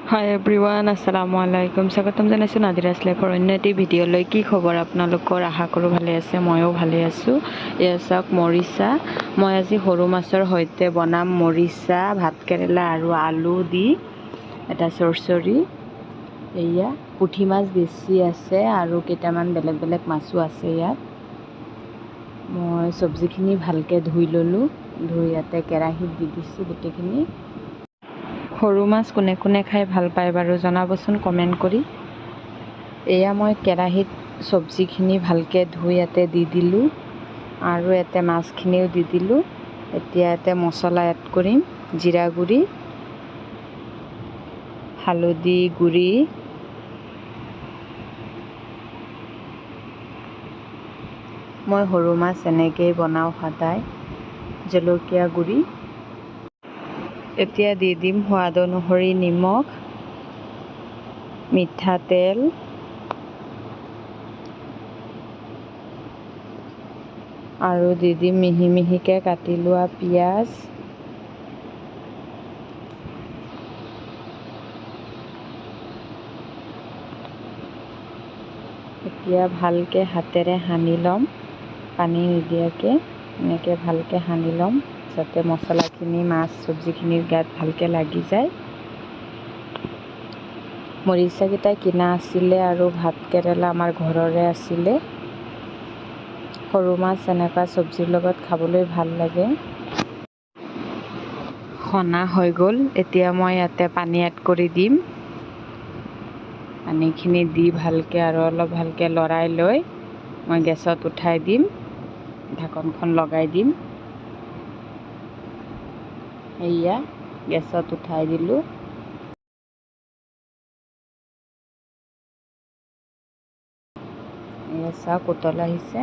হাই everyone, আসসালামু আলাইকুম। স্বাগতম জনাইছোঁ নাদিৰাছ লাইফৰ অন্য এটি ভিডিঅ'লৈ। কি খবৰ আপোনালোকৰ? আশা কৰোঁ ভালে আছে, ময়ো ভালে আছোঁ। এয়া চাওক মৰিচা। মই আজি সৰু মাছৰ সৈতে বনাম মৰিচা, ভাতকেৰেলা আৰু আলু দি এটা চৰচৰি। এয়া পুঠি মাছ বেছি আছে আৰু কেইটামান বেলেগ বেলেগ মাছো আছে ইয়াত। মই চব্জিখিনি ভালকৈ ধুই ল'লোঁ, ধুই ইয়াতে কেৰাহীত দি দিছোঁ গোটেইখিনি। সৰু মাছ কোনে কোনে খাই ভাল পায় বাৰু জনাবচোন কমেণ্ট কৰি। এয়া মই কেৰাহীত চব্জিখিনি ভালকৈ ধুই ইয়াতে দি দিলোঁ আৰু ইয়াতে মাছখিনিও দি দিলোঁ। এতিয়া ইয়াতে মছলা এড কৰিম। জিৰা গুড়ি, হালধি গুড়ি, মই সৰু মাছ এনেকৈয়ে বনাওঁ সদায়। জলকীয়া গুড়ি, এতিয়া দি দিম সোৱাদ অনুসৰি নিমখ, মিঠাতেল, আৰু দি দিম মিহি মিহিকৈ কাটি লোৱা পিঁয়াজ, এতিয়া ভালকৈ হাতেৰে সানি ল'ম, পানী নিদিয়াকৈ এনেকৈ ভালকৈ সানি ল'ম যাতে মছলাখিনি মাছ চব্জিখিনিৰ গাত ভালকৈ লাগি যায়। মৰিচাকেইটা কিনা আছিলে আৰু ভাতকেৰেলা আমাৰ ঘৰৰে আছিলে। সৰু মাছ এনেকুৱা চব্জিৰ লগত খাবলৈ ভাল লাগে। সনা হৈ গ'ল। এতিয়া মই ইয়াতে পানী এড কৰি দিম। পানীখিনি দি ভালকৈ আৰু অলপ ভালকৈ লৰাই লৈ মই গেছত উঠাই দিম, ঢাকনখন লগাই দিম। এয়া গেছত উঠাই দিলোঁ। এয়া চাওক উতল আহিছে।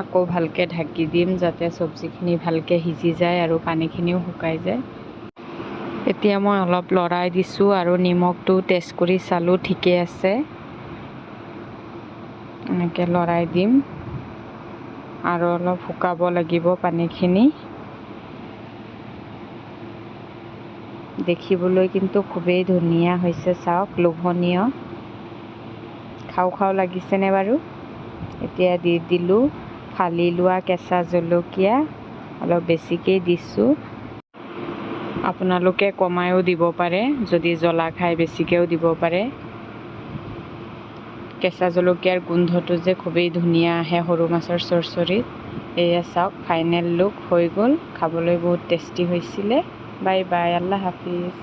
আকৌ ভালকৈ ঢাকি দিম যাতে চব্জিখিনি ভালকৈ সিজি যায় আৰু পানীখিনিও শুকাই যায়। এতিয়া মই অলপ লৰাই দিছোঁ আৰু নিমখটো টেষ্ট কৰি চালোঁ, ঠিকে আছে। এনেকৈ লৰাই দিম আৰু অলপ শুকাব লাগিব পানীখিনি। দেখিবলৈ কিন্তু খুবেই ধুনীয়া হৈছে, চাওক লোভনীয়। খাওঁ খাওঁ লাগিছেনে বাৰু? এতিয়া দি দিলোঁ ফালি লোৱা কেঁচা জলকীয়া, অলপ বেছিকৈ দিছোঁ। আপোনালোকে কমায়ো দিব পাৰে, যদি জ্বলা খাই বেছিকৈও দিব পাৰে। কেঁচা জলকীয়াৰ গোন্ধটো যে খুবেই ধুনীয়া আহে সৰু মাছৰ চৰচৰিত। এয়া চাওক ফাইনেল লুক হৈ গ'ল। খাবলৈ বহুত টেষ্টি হৈছিলে। Bye bye, Allah Hafiz.